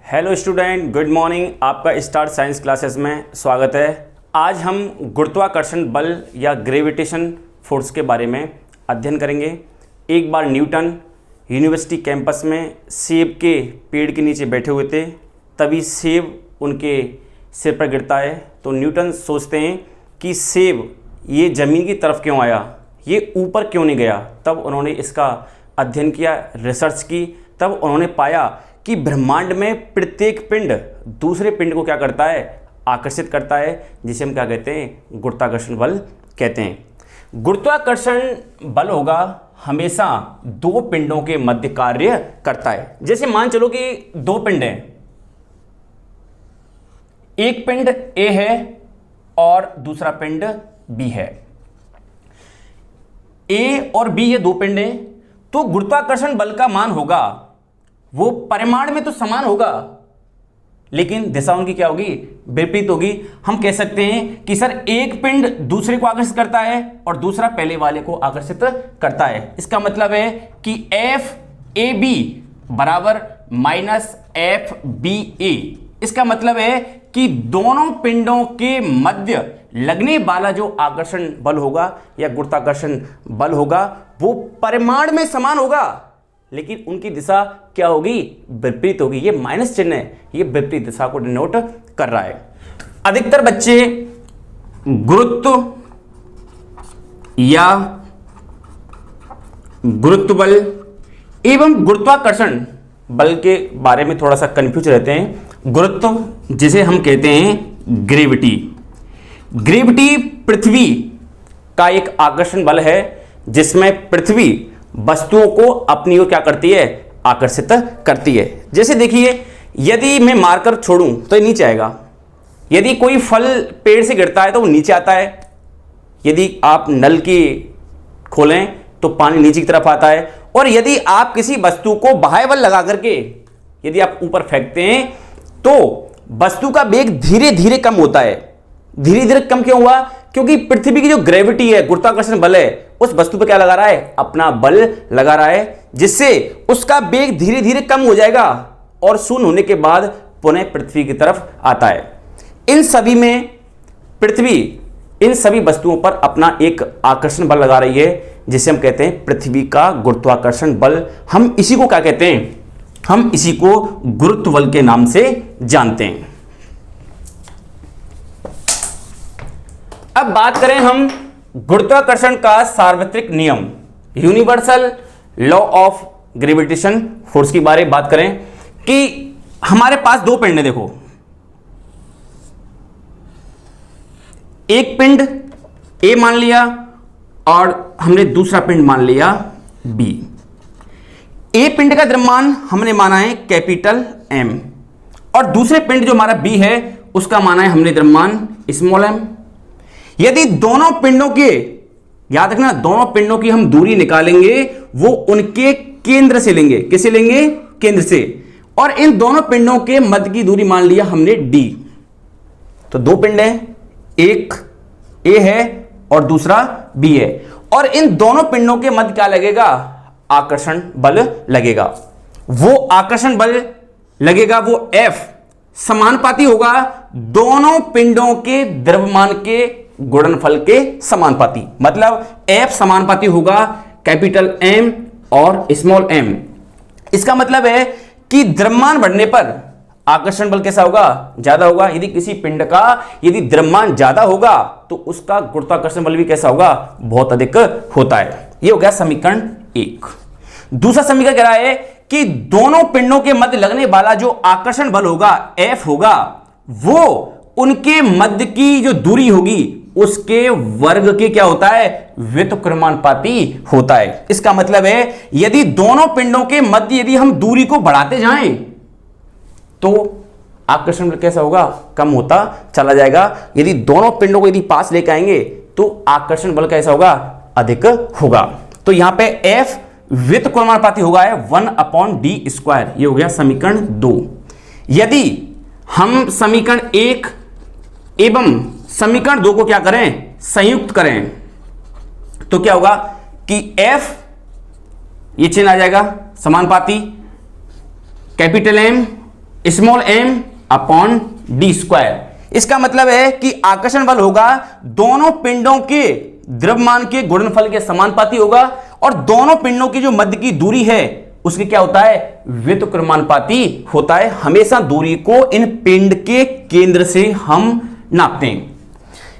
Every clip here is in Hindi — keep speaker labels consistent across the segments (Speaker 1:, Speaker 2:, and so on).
Speaker 1: Hello student, good morning. आपका स्टार्ट साइंस क्लासेस में स्वागत है। आज हम गुरुत्वाकर्षण बल या ग्रेविटेशन फोर्स के बारे में अध्ययन करेंगे। एक बार न्यूटन यूनिवर्सिटी कैंपस में सेब के पेड़ के नीचे बैठे हुए थे, तभी सेब उनके सिर पर गिरता है। तो न्यूटन सोचते हैं कि सेब ये ज़मीन की तरफ क्यों आया, ये ऊपर क्यों नहीं गया। तब उन्होंने इसका अध्ययन किया, रिसर्च की। तब उन्होंने पाया कि ब्रह्मांड में प्रत्येक पिंड दूसरे पिंड को क्या करता है, आकर्षित करता है, जिसे हम क्या कहते हैं, गुरुत्वाकर्षण बल कहते हैं। गुरुत्वाकर्षण बल होगा हमेशा दो पिंडों के मध्य कार्य करता है। जैसे मान चलो कि दो पिंड हैं, एक पिंड ए है और दूसरा पिंड बी है। ए और बी ये दो पिंड हैं, तो गुरुत्वाकर्षण बल का मान होगा, वो परिमाण में तो समान होगा, लेकिन दिशा उनकी क्या होगी, विपरीत होगी। हम कह सकते हैं कि सर एक पिंड दूसरे को आकर्षित करता है और दूसरा पहले वाले को आकर्षित करता है। इसका मतलब है कि एफ ए बी बराबर माइनस एफ बी ए। इसका मतलब है कि दोनों पिंडों के मध्य लगने वाला जो आकर्षण बल होगा या गुरुत्वाकर्षण बल होगा वो परिमाण में समान होगा, लेकिन उनकी दिशा क्या होगी, विपरीत होगी। ये माइनस चिन्ह है, ये विपरीत दिशा को डिनोट कर रहा है। अधिकतर बच्चे गुरुत्व या गुरुत्व बल एवं गुरुत्वाकर्षण बल के बारे में थोड़ा सा कंफ्यूज रहते हैं। गुरुत्व जिसे हम कहते हैं ग्रेविटी, ग्रेविटी पृथ्वी का एक आकर्षण बल है, जिसमें पृथ्वी वस्तुओं को अपनी ओर क्या करती है, आकर्षित करती है। जैसे देखिए, यदि मैं मारकर छोड़ूं तो ये नीचे आएगा, यदि कोई फल पेड़ से गिरता है तो वो नीचे आता है, यदि आप नल की खोलें तो पानी नीचे की तरफ आता है, और यदि आप किसी वस्तु को बाह्य बल लगा करके यदि आप ऊपर फेंकते हैं तो वस्तु का वेग धीरे धीरे कम होता है। धीरे धीरे कम क्यों हुआ, क्योंकि पृथ्वी की जो ग्रेविटी है, गुरुत्वाकर्षण बल है, उस वस्तु पर क्या लगा रहा है, अपना बल लगा रहा है, जिससे उसका वेग धीरे धीरे कम हो जाएगा और शून्य होने के बाद पुनः पृथ्वी की तरफ आता है। इन सभी में पृथ्वी इन सभी वस्तुओं पर अपना एक आकर्षण बल लगा रही है, जिसे हम कहते हैं पृथ्वी का गुरुत्वाकर्षण बल। हम इसी को क्या कहते हैं, हम इसी को गुरुत्व बल के नाम से जानते हैं। अब बात करें हम गुरुत्वाकर्षण का सार्वत्रिक नियम, universal law of gravitation force की बारे में बात करें कि हमारे पास दो पिंड है। देखो, एक पिंड ए मान लिया और हमने दूसरा पिंड मान लिया बी। ए पिंड का द्रव्यमान हमने माना है कैपिटल एम, और दूसरे पिंड जो हमारा बी है उसका माना है हमने द्रव्यमान स्मॉल एम। यदि दोनों पिंडों के, याद रखना, दोनों पिंडों की हम दूरी निकालेंगे वो उनके केंद्र से लेंगे। किसे लेंगे, केंद्र से। और इन दोनों पिंडों के मध्य की दूरी मान लिया हमने डी। तो दो पिंड है, एक ए है और दूसरा बी है, और इन दोनों पिंडों के मध्य क्या लगेगा, आकर्षण बल लगेगा। वो आकर्षण बल लगेगा वो एफ समानुपाती होगा दोनों पिंडों के द्रव्यमान के गुणनफल के समानुपाती। मतलब एफ समानुपाती होगा कैपिटल एम और स्मॉल एम। इसका मतलब है कि द्रव्यमान बढ़ने पर आकर्षण बल कैसा होगा, ज्यादा होगा। यदि किसी पिंड का यदि द्रव्यमान ज्यादा होगा तो उसका गुरुत्वाकर्षण बल भी कैसा होगा, बहुत अधिक होता है। यह हो गया समीकरण एक। दूसरा समीकरण कह रहा है कि दोनों पिंडों के मध्य लगने वाला जो आकर्षण बल होगा एफ होगा, वो उनके मध्य की जो दूरी होगी उसके वर्ग के क्या होता है, व्युत्क्रमानुपाती होता है। इसका मतलब है यदि दोनों पिंडों के मध्य यदि हम दूरी को बढ़ाते जाएं तो आकर्षण बल कैसा होगा, कम होता चला जाएगा। यदि दोनों पिंडों को यदि पास लेकर आएंगे तो आकर्षण बल कैसा होगा, अधिक होगा। तो यहां पे एफ व्युत्क्रमानुपाती होगा 1/d²। ये हो गया समीकरण 2। यदि हम समीकरण 1 एवं समीकरण 2 को क्या करें, संयुक्त करें, तो क्या होगा कि एफ, ये चिन्ह आ जाएगा समानुपाती, capital M small m upon D square. इसका मतलब है कि आकर्षण बल होगा दोनों पिंडों के द्रव्यमान के गुणनफल के समानुपाती होगा, और दोनों पिंडों की जो मध्य की दूरी है उसकी क्या होता है, व्युत्क्रमानुपाती होता है। हमेशा दूरी को इन पिंड के केंद्र से हम नापते हैं।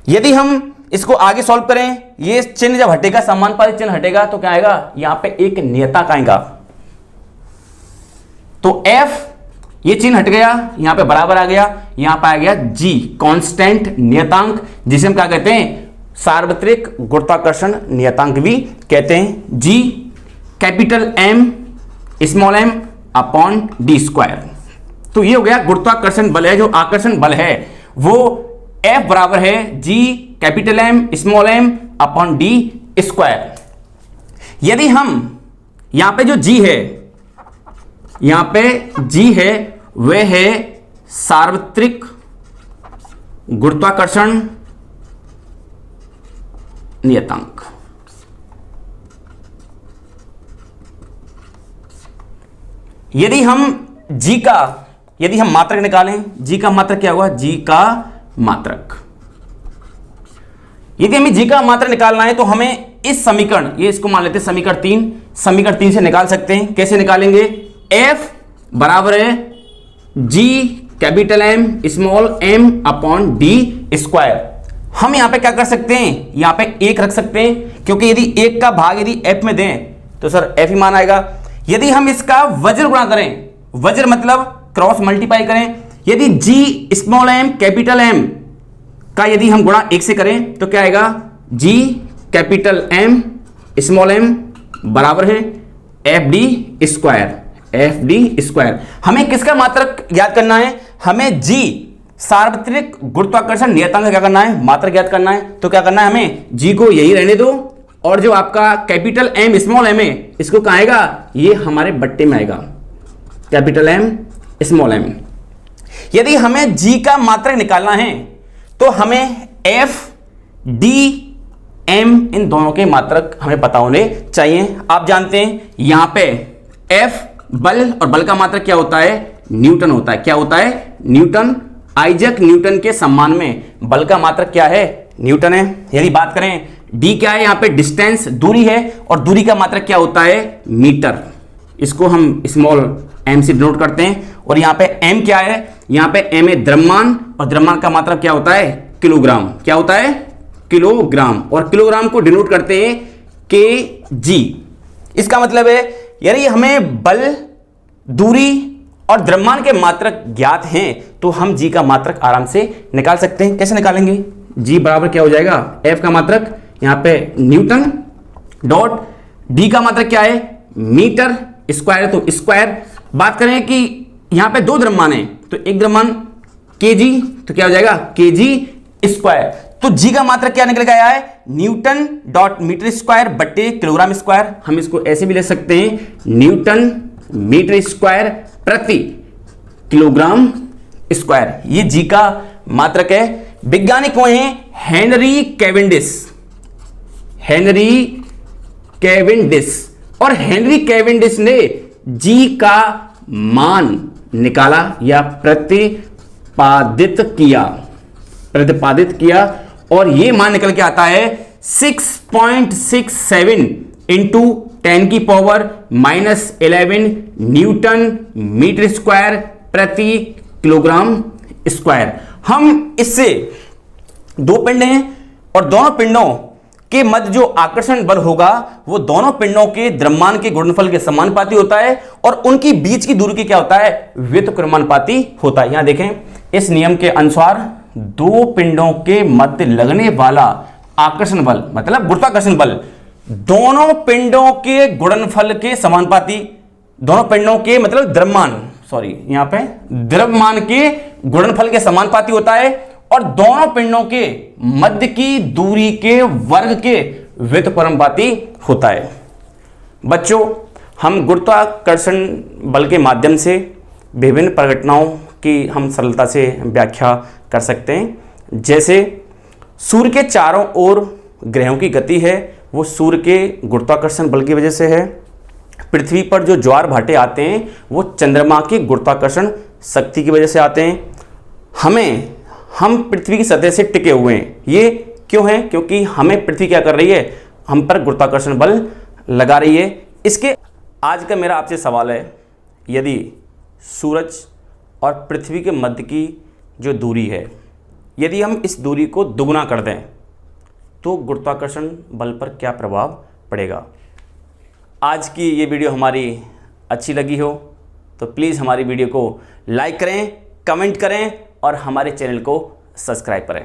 Speaker 1: यदि हम इसको आगे सॉल्व करें, ये चिन्ह जब हटेगा, समानुपाती चिन्ह हटेगा, तो क्या आएगा, यहां पे एक नियतांक आएगा। तो F ये चिन्ह हट गया, यहां पे बराबर आ गया, यहां पे आ गया G कांस्टेंट नियतांक, जिसे हम क्या कहते हैं, सार्वत्रिक गुरुत्वाकर्षण नियतांक भी कहते हैं। G capital M small m upon D square. तो ये हो गया गुरुत्वाकर्षण बल है, जो आकर्षण बल है वो F बराबर है G capital M small m upon D square. यदि हम यहां पे जो G है, यहां पे G है, वह है सार्वत्रिक गुरुत्वाकर्षण नियतांक। यदि हम G का, यदि हम मात्रक निकालें, G का मात्रक क्या हुआ, G का मात्रक, यदि हमें G का मात्रक निकालना है तो हमें इस समीकरण, ये इसको मान लेते हैं समीकरण 3 से निकाल सकते हैं। कैसे निकालेंगे, F बराबर है G capital M small m upon D square. हम यहां पे क्या कर सकते हैं, यहां पे 1 रख सकते हैं, क्योंकि यदि 1 का भाग यदि F में दें तो सर F ही मान आएगा। यदि हम इसका वज्र गुणा करें, वज्र मतलब क्रॉस मल्टीप्लाई करें, यदि G small m capital M का यदि हम गुणा 1 से करें तो क्या आएगा, G capital M small m बराबर है FD स्क्वायर। हमें किसका मात्रक याद करना है, हमें G सार्वत्रिक गुरुत्वाकर्षण नियतांक क्या करना है, मात्रक याद करना है। तो क्या करना है, हमें G को यही रहने दो, और जो आपका कैपिटल M स्मॉल m है, इसको कहां आएगा, ये हमारे बट्टे में आएगा, कैपिटल M स्मॉल m। यदि हमें G का मात्रक निकालना है तो हमें F D M इन दोनों के मात्रक हमें पता होने चाहिए। आप जानते हैं यहां पे F बल, और बल का मात्रक क्या होता है, न्यूटन होता है। क्या होता है, न्यूटन। आइजैक न्यूटन के सम्मान में बल का मात्रक क्या है, न्यूटन है। यदि बात करें D क्या है, यहां पे डिस्टेंस दूरी है, और दूरी का मात्रक क्या होता है, मीटर। इसको हम स्मॉल m से डिनोट करते हैं। और यहां पे m क्या है, यहां पे m है द्रव्यमान, और द्रव्यमान का मात्रक क्या होता है, किलोग्राम। क्या होता है, किलोग्राम, और किलोग्राम को डिनोट करते हैं kg। इसका मतलब है यदि हमें बल, दूरी और द्रव्यमान के मात्रक ज्ञात हैं तो हम G का मात्रक आराम से निकाल सकते हैं। कैसे निकालेंगे, G बराबर क्या हो जाएगा, F का मात्रक यहां पे न्यूटन डॉट D का मात्रक क्या है, मीटर स्क्वायर, तो स्क्वायर। बात करें कि यहां पे दो द्रव्यमान है, तो एक द्रव्यमान kg, तो क्या हो जाएगा, kg स्क्वायर। तो G का मात्रक क्या निकल के आया है, न्यूटन डॉट मीटर स्क्वायर बट्टे किलोग्राम स्क्वायर। हम इसको ऐसे भी ले सकते हैं, न्यूटन मीटर स्क्वायर प्रति किलोग्राम स्क्वायर। ये G का मात्रक है। वैज्ञानिक कौन है, हेनरी कैवेंडिश, और हेनरी कैवेंडिश ने G का मान निकाला या प्रतिपादित किया, और ये मान निकल के आता है 6.67 इंटू 10 की पावर -11 न्यूटन मीटर स्क्वायर प्रति किलोग्राम स्क्वायर। हम इससे दो पिंड हैं, और दोनों पिंडों के मध्य जो आकर्षण बल होगा वो दोनों पिंडों के द्रव्यमान के गुणनफल के समानुपाती होता है, और उनकी बीच की दूरी की क्या होता है, व्युत्क्रमानुपाती होता है। यहां देखें, इस नियम के अनुसार दो पिंडों के मध्य लगने वाला आकर्षण बल मतलब गुरुत्वाकर्षण बल दोनों पिंडों के गुणनफल के समानुपाती, दोनों पिंडों के मतलब यहां पे द्रव्यमान के गुणनफल के समानुपाती होता है, और दोनों पिंडों के मध्य की दूरी के वर्ग के व्युत्क्रमानुपाती होता है। बच्चों, हम गुरुत्वाकर्षण बल के माध्यम से विभिन्न परिघटनाओं की हम सरलता से व्याख्या कर सकते हैं। जैसे सूर्य के चारों ओर ग्रहों की गति है वो सूर्य के गुरुत्वाकर्षण बल की वजह से है। पृथ्वी पर जो ज्वार भाटे आते हैं वो चंद्रमा के गुरुत्वाकर्षण शक्ति की वजह से आते हैं। हम पृथ्वी की सतह से टिके हुए हैं। ये क्यों है? क्योंकि हमें पृथ्वी क्या कर रही है? हम पर गुरुत्वाकर्षण बल लगा रही है। इसके आज का मेरा आपसे सवाल है, यदि सूरज और पृथ्वी के मध्य की जो दूरी है, यदि हम इस दूरी को दुगुना कर दें तो गुरुत्वाकर्षण बल पर क्या प्रभाव पड़ेगा? आज की ये वीडियो हमारी अच्छी लगी हो तो प्लीज़ हमारी वीडियो को लाइक करें, कमेंट करें और हमारे चैनल को सब्सक्राइब करें।